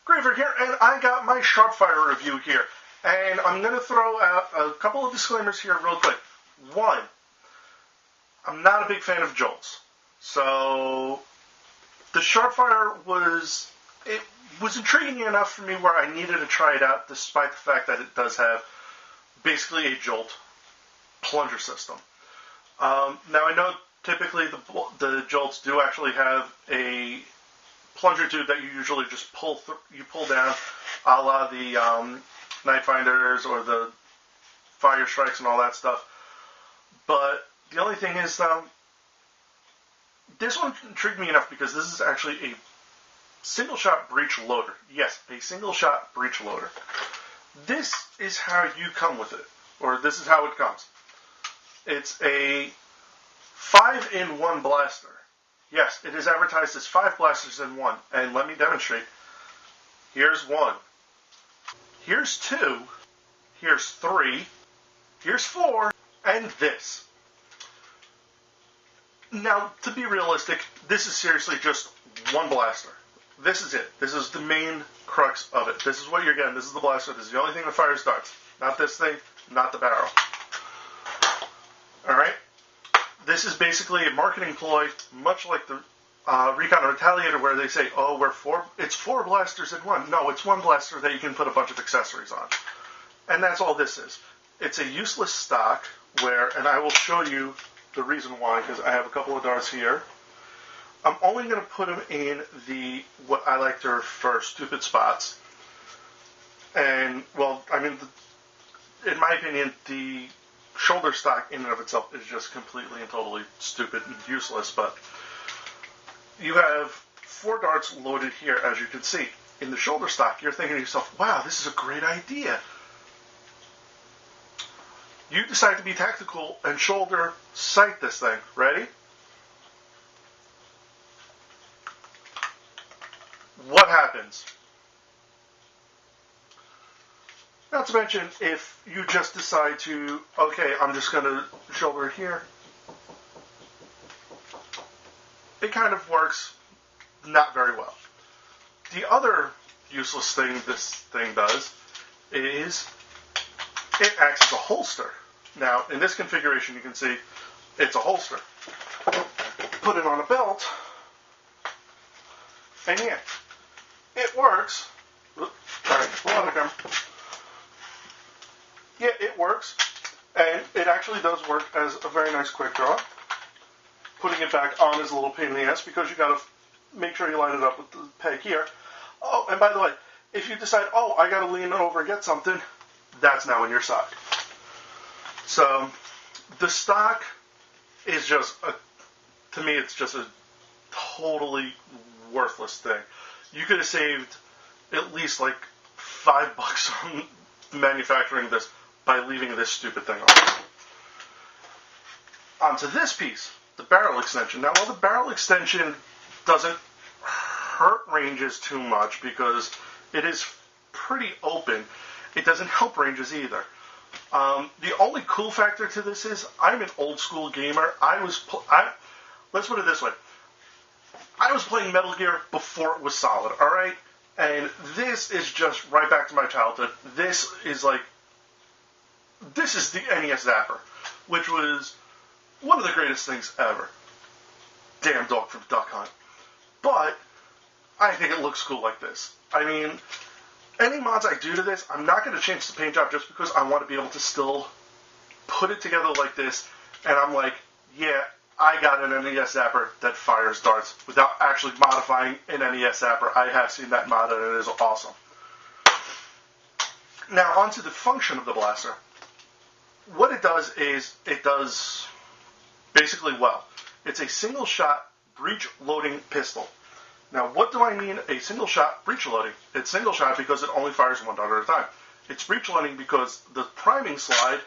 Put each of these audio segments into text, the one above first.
Graver here, and I got my Sharpfire review here. And I'm going to throw out a couple of disclaimers here real quick. One, I'm not a big fan of jolts. So, the Sharpfire was intriguing enough for me where I needed to try it out, despite the fact that it does have basically a jolt plunger system. Now, I know typically the jolts do actually have a plunger tube that you usually just pull down, a la the Night Finders or the Fire Strikes and all that stuff. But the only thing is, this one intrigued me enough because this is actually a single-shot breech loader. Yes, a single-shot breech loader. This is how you come with it, or this is how it comes. It's a 5-in-1 blaster. Yes, it is advertised as 5 blasters in one, and let me demonstrate. Here's 1. Here's 2. Here's 3. Here's 4. And this. Now, to be realistic, this is seriously just one blaster. This is it. This is the main crux of it. This is what you're getting. This is the blaster. This is the only thing that fires darts. Not this thing, not the barrel. Alright? This is basically a marketing ploy, much like the Recon Retaliator, where they say, oh, it's 4 blasters in one. No, it's one blaster that you can put a bunch of accessories on. And that's all this is. It's a useless stock where, and I will show you the reason why, because I have a couple of darts here. I'm only going to put them in what I like to refer stupid spots. And, well, I mean, in my opinion, the shoulder stock in and of itself is just completely and totally stupid and useless, but you have 4 darts loaded here, as you can see. In the shoulder stock, you're thinking to yourself, wow, this is a great idea. You decide to be tactical and shoulder sight this thing. Ready? What happens? Not to mention, if you just decide to, okay, I'm just going to shoulder here, it kind of works not very well. The other useless thing this thing does is it acts as a holster. Now, in this configuration, you can see it's a holster. Put it on a belt, and yeah, it works. Oops, sorry, yeah, it works, and it actually does work as a very nice quick draw. Putting it back on is a little pain in the ass because you got to make sure you line it up with the peg here. Oh, and by the way, if you decide, oh, I got to lean over and get something, that's now in your sock. So, the stock is just, to me, it's just a totally worthless thing. You could have saved at least like $5 on manufacturing this by leaving this stupid thing on. Onto this piece, the barrel extension. Now, while the barrel extension doesn't hurt ranges too much because it is pretty open, it doesn't help ranges either. The only cool factor to this is I'm an old school gamer. Let's put it this way. I was playing Metal Gear before it was solid, alright? And this is just right back to my childhood. This is the NES Zapper, which was one of the greatest things ever. Damn dog from Duck Hunt. But I think it looks cool like this. I mean, any mods I do to this, I'm not going to change the paint job just because I want to be able to still put it together like this. And I'm like, yeah, I got an NES Zapper that fires darts without actually modifying an NES Zapper. I have seen that mod and it is awesome. Now, onto the function of the blaster. What it does is, it does basically well. It's a single-shot breech-loading pistol. Now, what do I mean a single-shot breech-loading? It's single-shot because it only fires 1 dart at a time. It's breech-loading because the priming slide,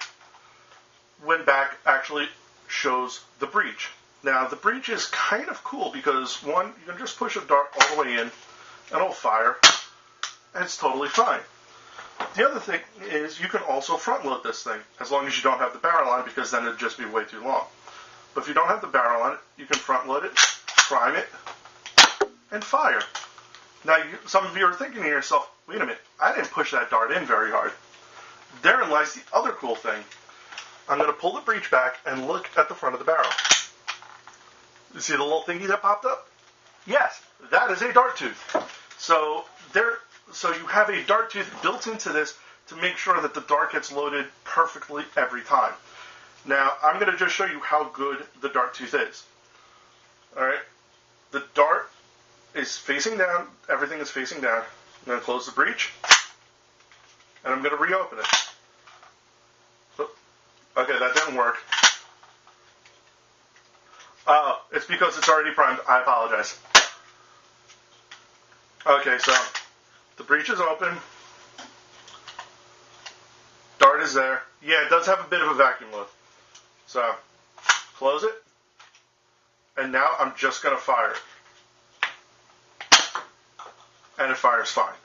when back, actually shows the breech. Now, the breech is kind of cool because, one, you can just push a dart all the way in, and it'll fire, and it's totally fine. The other thing is you can also front-load this thing, as long as you don't have the barrel on it, because then it'd just be way too long. But if you don't have the barrel on it, you can front-load it, prime it, and fire. Now, some of you are thinking to yourself, wait a minute, I didn't push that dart in very hard. Therein lies the other cool thing. I'm going to pull the breech back and look at the front of the barrel. You see the little thingy that popped up? Yes, that is a dart tooth. So you have a dart tooth built into this to make sure that the dart gets loaded perfectly every time. Now, I'm going to just show you how good the dart tooth is. Alright, the dart is facing down, everything is facing down. I'm going to close the breech, and I'm going to reopen it. Okay, that didn't work. It's because it's already primed. I apologize. Okay, so the breech is open. Dart is there. Yeah, it does have a bit of a vacuum load. So, close it. And now I'm just going to fire it. And it fires fine.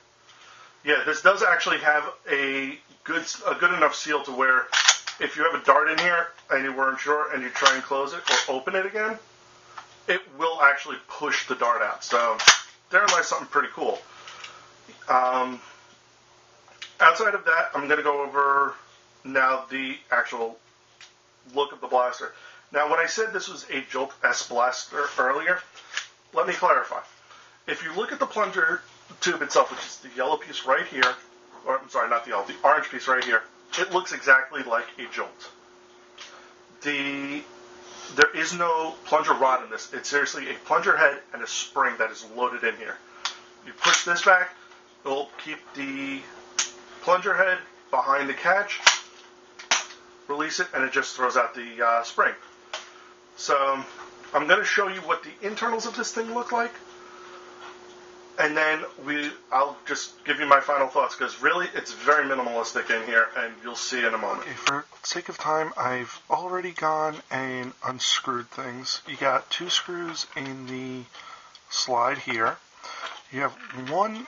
Yeah, this does actually have a good enough seal to where if you have a dart in here and you weren't sure and you try and close it or open it again, it will actually push the dart out. So there lies something pretty cool. Outside of that, I'm going to go over now the actual look of the blaster. Now, when I said this was a Jolt S blaster earlier, let me clarify. If you look at the plunger tube itself, which is the yellow piece right here, or I'm sorry, not the yellow, the orange piece right here, it looks exactly like a Jolt. There is no plunger rod in this. It's seriously a plunger head and a spring that is loaded in here. You push this back, it'll keep the plunger head behind the catch, release it, and it just throws out the spring. So I'm going to show you what the internals of this thing look like, and then I'll just give you my final thoughts, because really it's very minimalistic in here, and you'll see in a moment. Okay, for sake of time, I've already gone and unscrewed things. You got 2 screws in the slide here. You have one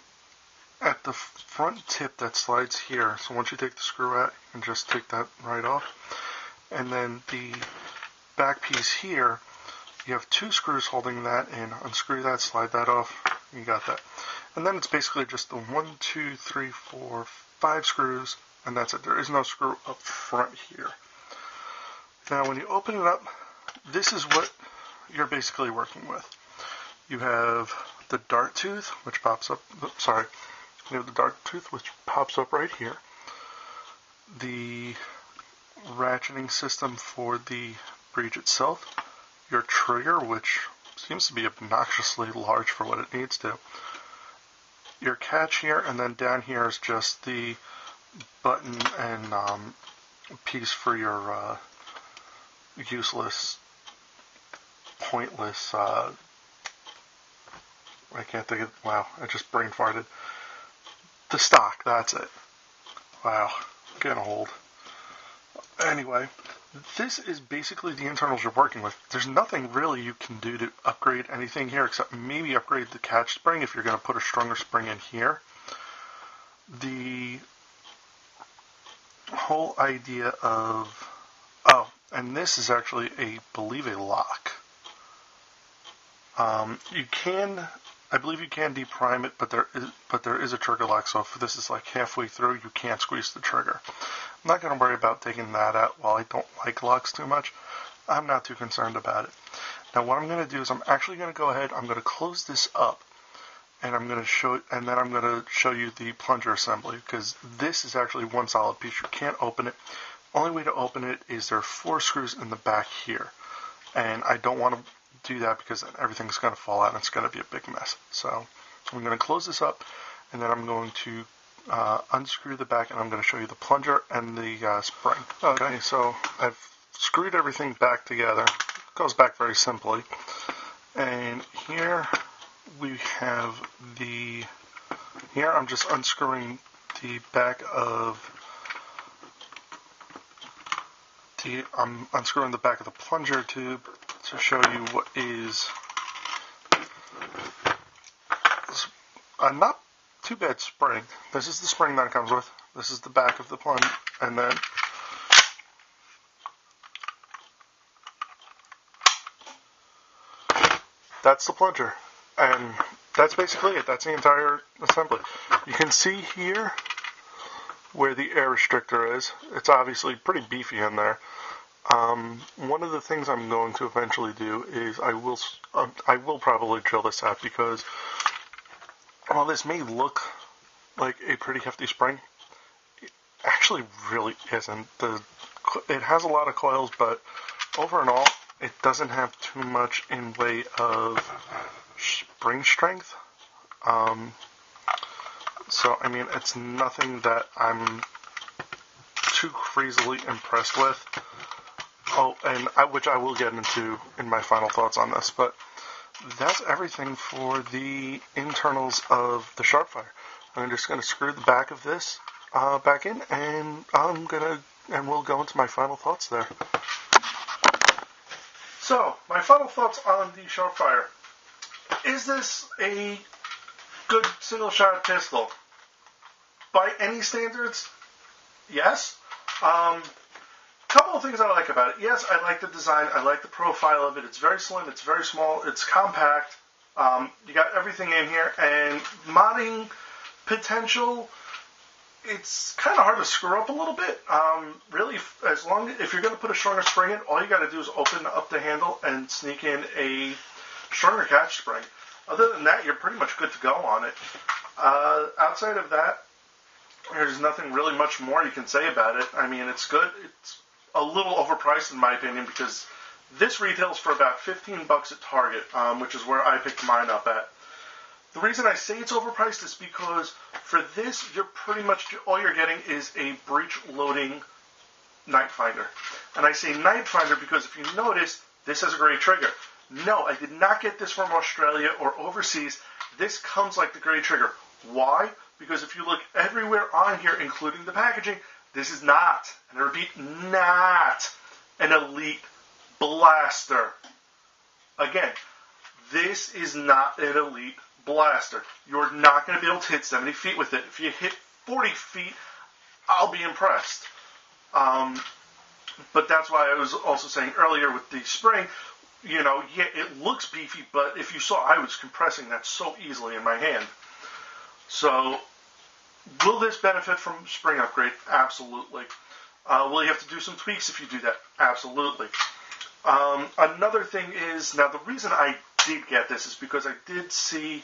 at the front tip that slides here. So once you take the screw out, you can just take that right off. And then the back piece here, you have 2 screws holding that in. Unscrew that, slide that off. You got that. And then it's basically just the 1, 2, 3, 4, 5 screws, and that's it. There is no screw up front here. Now, when you open it up, this is what you're basically working with. You have the dart tooth, which pops up. You have the dart tooth, which pops up right here. The ratcheting system for the breech itself. Your trigger, which seems to be obnoxiously large for what it needs to. Your catch here, and then down here is just the button and piece for your useless, pointless, I can't think of, wow, I just brain farted. The stock, that's it. Wow, getting old. Anyway, this is basically the internals you're working with. There's nothing really you can do to upgrade anything here except maybe upgrade the catch spring if you're going to put a stronger spring in here. The whole idea of... Oh, and this is actually, I believe, a lock. I believe you can deprime it, but there is a trigger lock, so if this is like halfway through, you can't squeeze the trigger. I'm not going to worry about taking that out. While I don't like locks too much, I'm not too concerned about it. Now what I'm going to do is I'm actually going to go ahead, I'm going to close this up, and then I'm going to show you the plunger assembly, because this is actually one solid piece. You can't open it. Only way to open it is there are 4 screws in the back here, and I don't want to do that because then everything's going to fall out and it's going to be a big mess. So I'm going to close this up, and then I'm going to unscrew the back, and I'm going to show you the plunger and the spring. Okay, so I've screwed everything back together. It goes back very simply. And here we have here I'm just unscrewing the back of I'm unscrewing the back of the plunger tube to show you what is a not too bad spring. This is the spring that it comes with. This is the back of the plunge, and then that's the plunger. And that's basically it. That's the entire assembly. You can see here where the air restrictor is. It's obviously pretty beefy in there. One of the things I'm going to eventually do is I will probably drill this out, because while this may look like a pretty hefty spring, it actually really isn't. It has a lot of coils, but over and all, it doesn't have too much in way of spring strength. So, I mean, it's nothing that I'm too crazily impressed with. Oh, and which I will get into in my final thoughts on this, but that's everything for the internals of the Sharpfire. I'm just going to screw the back of this back in, and we'll go into my final thoughts there. So, my final thoughts on the Sharpfire. Is this a good single-shot pistol? By any standards, yes. Couple of things I like about it. Yes, I like the design. I like the profile of it. It's very slim. It's very small. It's compact. You got everything in here. And modding potential, it's kind of hard to screw up a little bit. Really, if you're going to put a stronger spring in, all you got to do is open up the handle and sneak in a stronger catch spring. Other than that, you're pretty much good to go on it. Outside of that, there's nothing really much more you can say about it. I mean, it's good. It's a little overpriced in my opinion, because this retails for about $15 at Target, which is where I picked mine up at. The reason I say it's overpriced is because for this, you're pretty much, all you're getting is a breech loading night finder. And I say night finder because if you notice, this has a gray trigger. No, I did not get this from Australia or overseas. This comes like the gray trigger. Why? Because if you look everywhere on here, including the packaging, this is not, and I repeat, not an elite blaster. Again, this is not an elite blaster. You're not going to be able to hit 70 feet with it. If you hit 40 feet, I'll be impressed. But that's why I was also saying earlier with the spring, yeah, it looks beefy, but if you saw, I was compressing that so easily in my hand. So, will this benefit from spring upgrade? Absolutely. Will you have to do some tweaks if you do that? Absolutely. Another thing is, now the reason I did get this is because I did see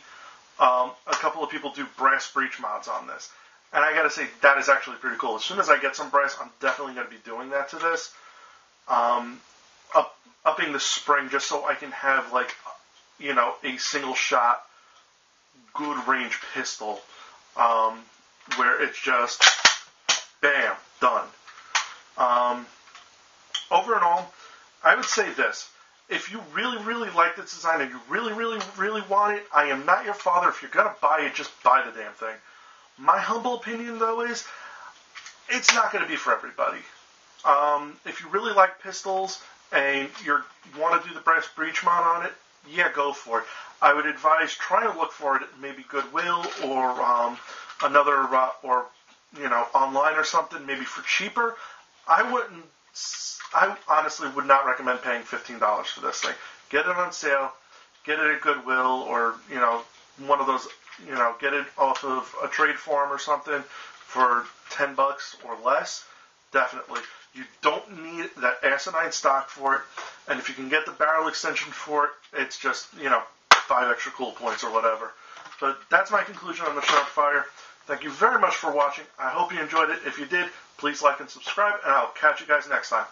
a couple of people do brass breech mods on this. And I gotta say, that is actually pretty cool. As soon as I get some brass, I'm definitely going to be doing that to this. Upping the spring just so I can have, a single shot, good range pistol, where it's just, bam, done. Over and all, I would say this. If you really, really like this design and you really, really, really want it, I am not your father. If you're going to buy it, just buy the damn thing. My humble opinion, though, is it's not going to be for everybody. If you really like pistols and you want to do the brass breech mod on it, yeah, go for it. I would advise trying to look for it at maybe Goodwill or online or something, maybe for cheaper. I honestly would not recommend paying $15 for this thing. Get it on sale, get it at Goodwill or, one of those, get it off of a trade forum or something for $10 or less. Definitely. You don't need that asinine stock for it. And if you can get the barrel extension for it, it's just, 5 extra cool points or whatever. But that's my conclusion on the Sharpfire. Thank you very much for watching. I hope you enjoyed it. If you did, please like and subscribe, and I'll catch you guys next time.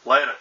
Later.